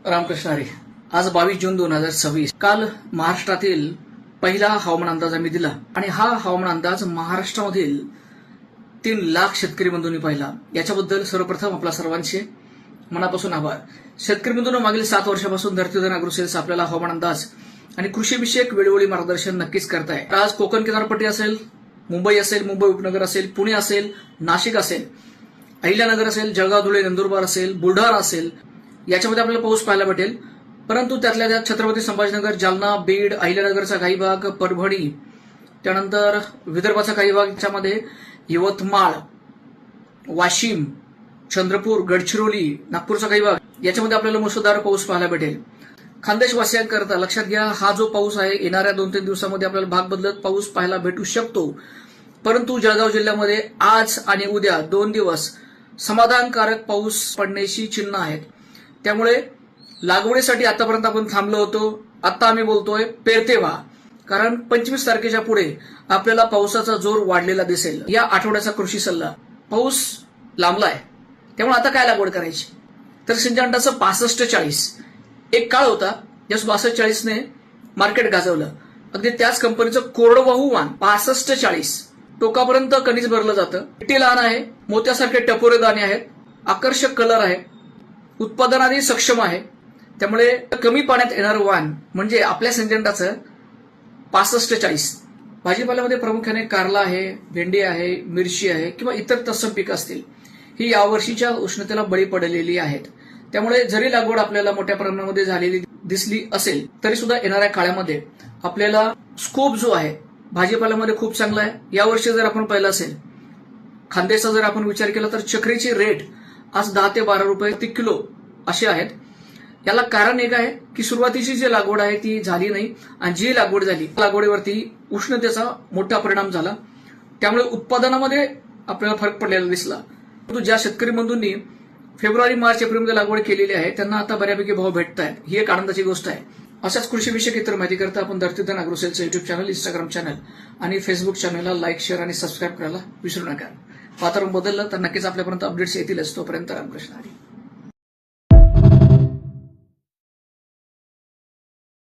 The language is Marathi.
रामकृष्ण हरी. आज 22 जून 2026. काल महाराष्ट्रातील पहिला हवामान अंदाज आम्ही दिला आणि हा हवामान अंदाज महाराष्ट्रामधील 3 लाख शेतकरी बंधूंनी पाहिला. याच्याबद्दल सर्वप्रथम आपला सर्वांचे मनापासून आभार. शेतकरी बंधूंनो, मागील 7 वर्षापासून धरतीधन अॅग्रोसेल्स आपल्याला हवामान अंदाज आणि कृषीविषयक वेळोवेळी मार्गदर्शन नक्कीच करताय. आज कोकण किनारपट्टी असेल, मुंबई असेल, मुंबई उपनगर असेल, पुणे असेल, नाशिक असेल, अहिल्यानगर असेल, जळगाव, धुळे, नंदुरबार असेल, बुलढाणा असेल, याच्यामध्ये आपल्याला पाऊस पाहायला भेटेल. परंतु त्यातल्या त्यात छत्रपती संभाजीनगर, जालना, बीड, अहिल्यानगरचा काही भाग, परभणी, त्यानंतर विदर्भाचा काही भाग, याच्यामध्ये यवतमाळ, वाशिम, चंद्रपूर, गडचिरोली, नागपूरचा काही भाग, याच्यामध्ये आपल्याला मुसळधार पाऊस पाहायला भेटेल. खानदेशवासियांकरता लक्षात घ्या, हा जो पाऊस आहे येणाऱ्या 2-3 दिवसामध्ये आपल्याला भाग बदलत पाऊस पाहायला भेटू शकतो. परंतु जळगाव जिल्ह्यामध्ये आज आणि उद्या 2 दिवस समाधानकारक पाऊस पडण्याची चिन्ह आहेत. त्यामुळे लागवडीसाठी आतापर्यंत आपण थांबलो होतो, आता आम्ही बोलतोय पेरते व्हा, कारण 25 तारखेच्या पुढे आपल्याला पावसाचा जोर वाढलेला दिसेल. या आठवड्याचा कृषी सल्ला, पाऊस लांबलाय, त्यामुळे आता काय लागवड करायची, तर सिंजांटाचं 65-40 एक काळ होता ज्या 62-40ने मार्केट गाजवलं. अगदी त्याच कंपनीचं कोरडवाहू वाण 65-40 टोकापर्यंत कणीस भरलं जातं. पिठी लहान आहे, मोत्यासारखे टपोरे दाणे आहेत, आकर्षक कलर आहे, उत्पादनाने सक्षम आहे. त्यामुळे कमी पाण्यात येणारं वाण म्हणजे आपल्या सिंजंटाचं 65-40. भाजीपाल्यामध्ये प्रामुख्याने कारला आहे, भेंडी आहे, मिरची आहे किंवा इतर तत्सम पिकं असतील, ही यावर्षीच्या उष्णतेला बळी पडलेली आहेत. त्यामुळे जरी लागवड आपल्याला मोठ्या प्रमाणामध्ये झालेली दिसली असेल तरी सुद्धा येणाऱ्या काळामध्ये आपल्याला स्कोप जो आहे भाजीपाल्यामध्ये खूप चांगला आहे. यावर्षी जर आपण पाहिलं असेल, खांद्याचा जर आपण विचार केला तर चक्रीची रेट आज 10 ते 12 रुपये प्रति किलो असे आहेत. याला कारण एक आहे की सुरुवातीची जी लागवड आहे ती झाली नाही आणि जी लागवड झाली लागवडीवरती उष्णतेचा मोठा परिणाम झाला. त्यामुळे उत्पादनामध्ये आपल्याला फरक पडलेला दिसला. परंतु ज्या शेतकरी बंधूंनी फेब्रुवारी, मार्च, एप्रिलमध्ये लागवड केलेली आहे त्यांना आता बऱ्यापैकी भाव भेटत आहेत. ही एक आनंदाची गोष्ट आहे. अशाच कृषीविषयक इतर माहिती करता आपण धरतीधन अॅग्रोसेल्सचं युट्यूब चॅनल, इंस्टाग्राम चॅनल आणि फेसबुक चॅनलला लाईक, शेअर आणि सबस्क्राईब करायला विसरू नका. वातावरण बदललं तर नक्कीच आपल्यापर्यंत अपडेट्स येतीलच. तोपर्यंत रामकृष्ण हरी.